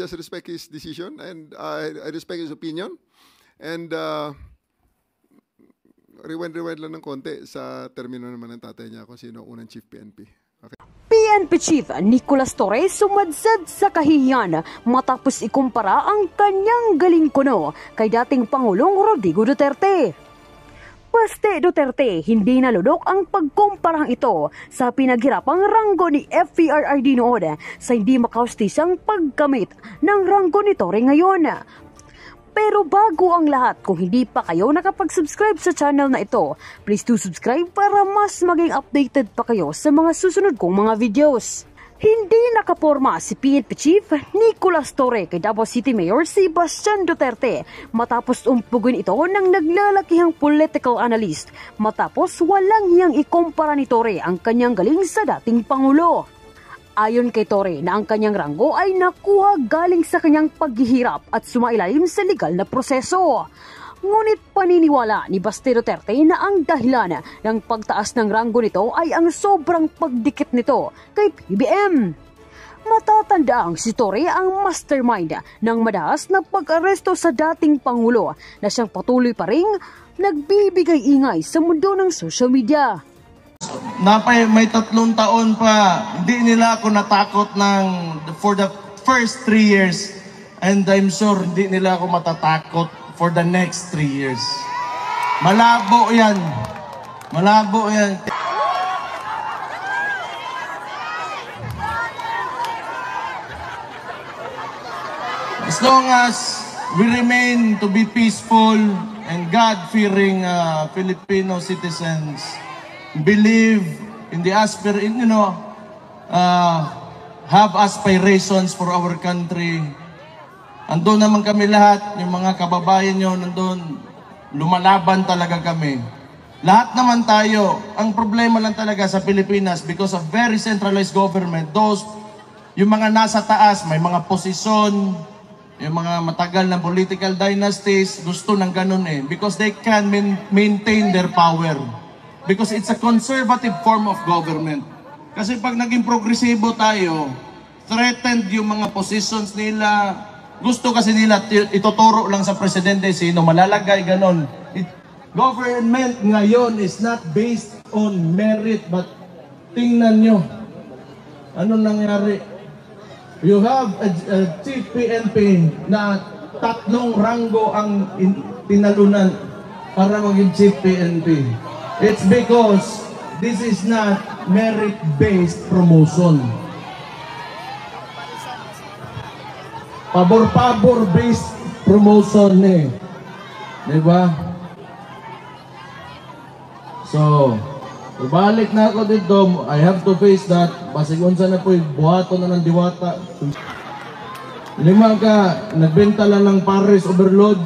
just respect his decision, and I respect his opinion. And rewind lang ng konti sa termino naman ng tatay niya kung sino unang chief PNP. Okay. PNP Chief Nicolas Torre sumadsad sa kahihiyan matapos ikumpara ang kanyang galing kuno kay dating Pangulong Rodrigo Duterte. Paste Duterte, hindi naludok ang pagkumparang ito sa pinaghirapang ranggo ni FPRRD noon sa hindi makaustisang pagkamit ng ranggo ni Torre ngayon. Pero bago ang lahat, kung hindi pa kayo nakapag-subscribe sa channel na ito, please do subscribe para mas maging updated pa kayo sa mga susunod kong mga videos. Hindi nakaporma si PNP Chief Nicolas Torre kay Davao City Mayor Sebastian Duterte matapos umpugin ito ng naglalakihang political analyst matapos walang hiyang ikumpara ni Torre ang kanyang galing sa dating Pangulo. Ayon kay Torre na ang kanyang ranggo ay nakuha galing sa kanyang paghihirap at sumailalim sa legal na proseso. Ngunit paniniwala ni Baste Duterte na ang dahilan ng pagtaas ng ranggo nito ay ang sobrang pagdikit nito kay PBM. Matatandaang si Torre ang mastermind ng madalas na pag-aresto sa dating Pangulo na siyang patuloy pa ring nagbibigay ingay sa mundo ng social media. May 3 taon pa, hindi nila ako natakot for the first 3 years. And I'm sure hindi nila ako matatakot for the next 3 years. Malabo yan. Malabo yan. As long as we remain to be peaceful and God-fearing Filipino citizens, believe in the have aspirations for our country. Andun naman kami lahat, yung mga kababayan nyo, nandun, lumalaban talaga kami. Lahat naman tayo, ang problema lang talaga sa Pilipinas, because of very centralized government, yung mga nasa taas, may mga posisyon, yung mga matagal na political dynasties, gusto ng ganun because they can maintain their power. Because it's a conservative form of government. Kasi pag naging progresibo tayo, threatened yung mga positions nila. Gusto kasi nila ituturo lang sa presidente sino malalagay, ganon. Government ngayon is not based on merit, but tingnan nyo. Ano nangyari? You have a chief PNP na 3 ranggo ang tinalunan para maging chief PNP. It's because this is not merit-based promotion. Pabor-pabor based promotion diba? So, ibalik na ako dito. I have to face that. Basig unsa na po, buhato na ng diwata. 5 ka, nagbenta lang ng Paris Overload,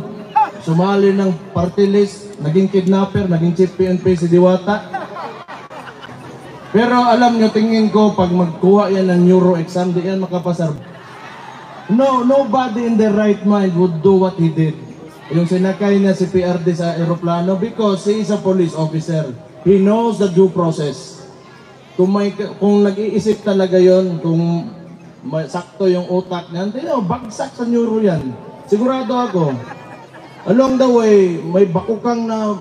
sumali ng party list, naging kidnapper, naging chief PNP si Diwata. Pero alam nyo, tingin ko, pag magkuha yan ng neuro exam, di yan makapasar. No, nobody in their right mind would do what he did. Yung sinakay niya si PRD sa aeroplano because he is a police officer. He knows the due process. Kung nag-iisip talaga yon, kung sakto yung utak niya, hindi bagsak sa neuro yan. Sigurado ako. Along the way, may bakukang na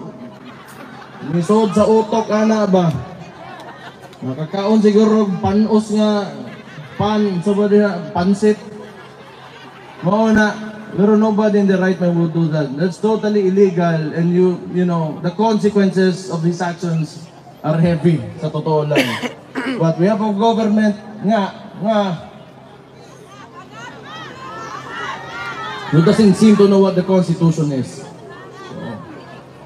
misod sa utok, ana ba? Nakakaon siguro panos nga, pansit. Pero nobody in the right mind would do that. That's totally illegal, and you know, the consequences of his actions are heavy, sa totoo lang. But we have a government who doesn't seem to know what the Constitution is. So,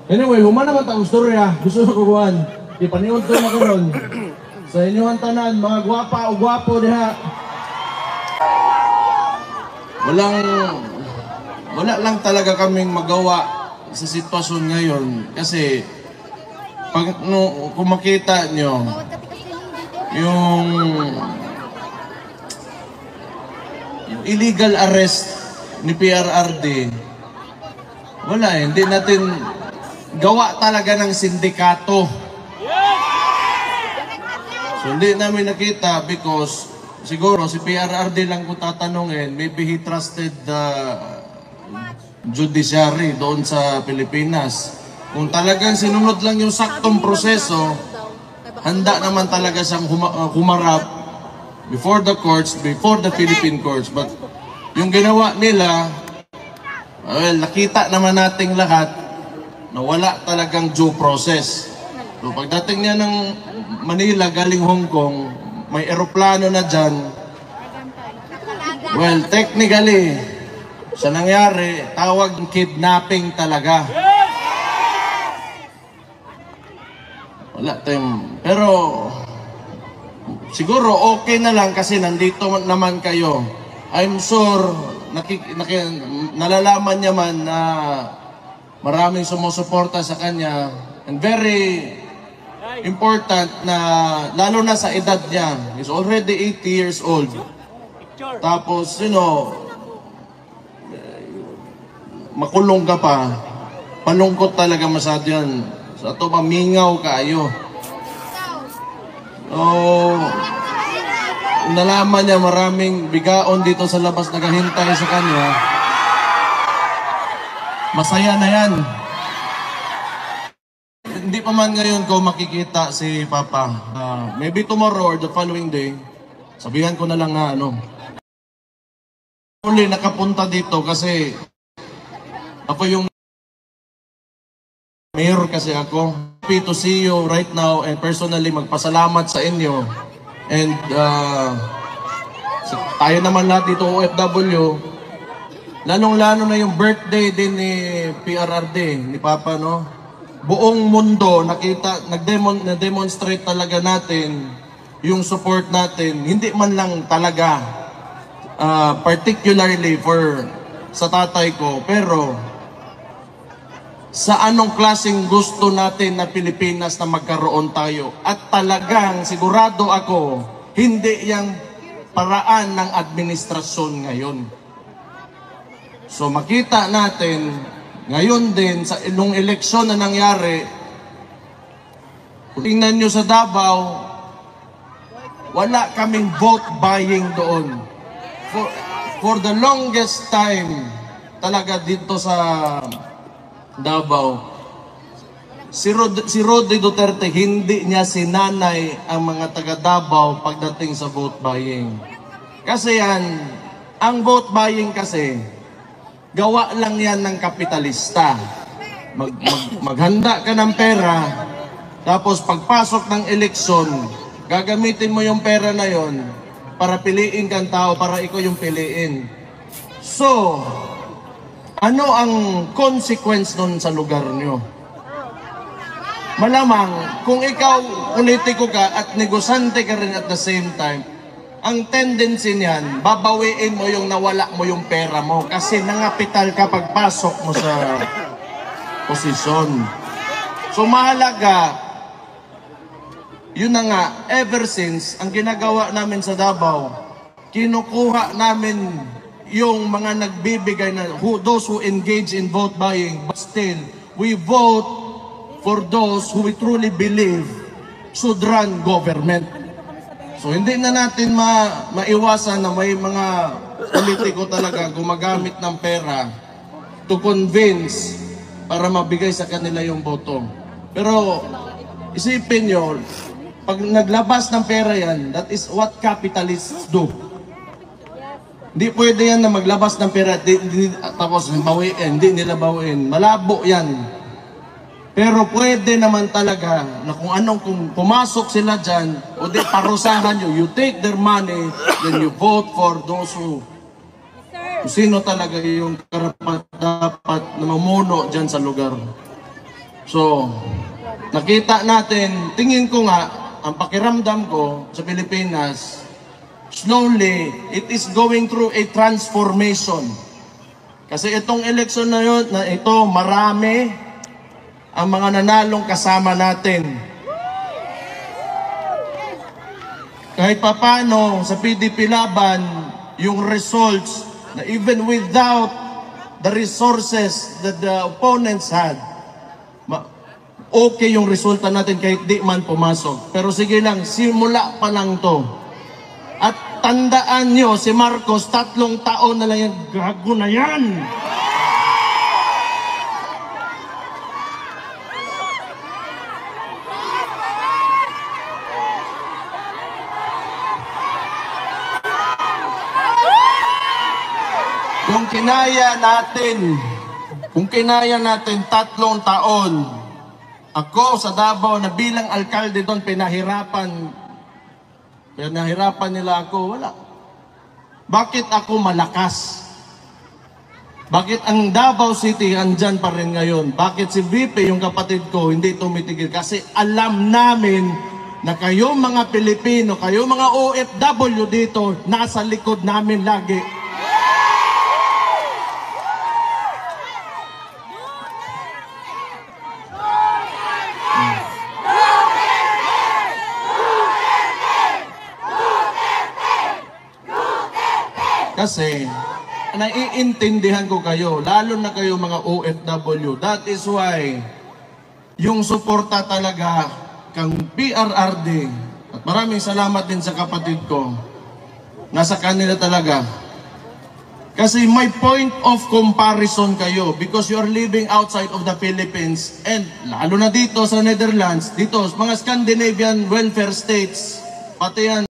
anyway, humana naman taong storya. Gusto ko kuhan. Ipaniod ko na karon. Sa inyong tanan, mga gwapa o gwapo diha. Wala lang talaga kaming magawa sa sitwasyon ngayon. Kasi, kung makita nyo, yung illegal arrest ni PRRD, wala hindi natin gawa talaga ng sindikato. So hindi namin nakita because siguro si PRRD lang kung tatanungin, maybe he trusted the judiciary doon sa Pilipinas. Kung talagang sinunod lang yung saktong proseso, handa naman talaga siyang humarap before the courts, before the Philippine courts. But yung ginawa nila, well, nakita naman nating lahat na wala talagang due process. So pagdating niya ng Manila galing Hong Kong, may eroplano na dyan. Well, technically, sa nangyari, tawag kidnapping talaga. Wala tayong... Pero, siguro okay na lang kasi nandito naman kayo. I'm sure, nalalaman niya man na maraming sumusuporta sa kanya. And very important na, lalo na sa edad niya, he's already 80 years old. Tapos, you know, makulong ka pa, palungkot talaga masyado yan. So, ito mamingaw kaayo. So, nalaman niya maraming bigaon dito sa labas naghahintay sa kanya. Masaya na yan. Hindi pa man ngayon ko makikita si Papa. Maybe tomorrow or the following day, sabihan ko na lang na ano. Uli nakapunta dito kasi ako yung mayor kasi ako. Happy to see you right now and personally magpasalamat sa inyo. And tayo naman lahat dito OFW, lalong-lalo na yung birthday din ni PRRD, ni Papa, no? Buong mundo nakita, na-demonstrate talaga natin yung support natin. Hindi man lang talaga particularly sa tatay ko, pero sa anong klaseng gusto natin na Pilipinas na magkaroon tayo. At talagang sigurado ako, hindi yung paraan ng administrasyon ngayon. So makita natin, ngayon din, sa nung eleksyon na nangyari, tingnan nyo sa Davao, wala kaming vote buying doon. For the longest time, talaga dito sa Davao, si Rodi Duterte, hindi niya sinanay ang mga taga Davao pagdating sa vote buying. Kasi yan, ang vote buying kasi, gawa lang yan ng kapitalista. Maghanda ka ng pera, tapos pagpasok ng eleksyon, gagamitin mo yung pera na yon para piliin kang tao, para ikaw yung piliin. So, ano ang consequence nun sa lugar nyo? Malamang, kung ikaw politiko ka at negosante ka rin at the same time, ang tendency niyan, babawiin mo yung nawala mo yung pera mo kasi nangapital ka pagpasok mo sa posisyon. So mahalaga, yun na nga, ever since, ang ginagawa namin sa Davao, kinukuha namin yung mga nagbibigay na, those who engage in vote buying, but still, we vote for those who we truly believe should run government. So hindi na natin maiwasan na may mga politiko talaga gumagamit ng pera to convince para mabigay sa kanila yung boto. Pero isipin nyo, pag naglabas ng pera yan, that is what capitalists do. Hindi pwede yan na maglabas ng pera tapos bawiin, hindi nila bawiin. Malabo yan. Pero pwede naman talaga na kung pumasok sila dyan, o di parusahan nyo, you take their money, then you vote for those who sino talaga yung karapat-dapat na mamuno dyan sa lugar. So, nakita natin, tingin ko nga, ang pakiramdam ko sa Pilipinas, slowly, it is going through a transformation. Kasi itong election na yun, na ito, marami ang mga nanalong kasama natin. Kahit papano sa PDP laban, yung results na even without the resources that the opponents had, okay yung resulta natin kahit di man pumasok. Pero sige lang, simula pa lang to. At tandaan nyo, si Marcos, 3 taon na lang yung gago na yan. Kung kinaya natin 3 taon, ako sa Davao na bilang alkalde doon, pinahirapan nila ako, wala. Bakit ako malakas? Bakit ang Davao City andyan pa rin ngayon? Bakit si VP, yung kapatid ko, hindi tumitigil? Kasi alam namin na kayo mga Pilipino, kayo mga OFW dito, nasa likod namin lagi. Kasi, naiintindihan ko kayo, lalo na kayo mga OFW. That is why, yung suporta talaga kang PRRD, at maraming salamat din sa kapatid ko, nasa kanila talaga. Kasi may point of comparison kayo because you are living outside of the Philippines and lalo na dito sa Netherlands, dito, mga Scandinavian welfare states, pati yan.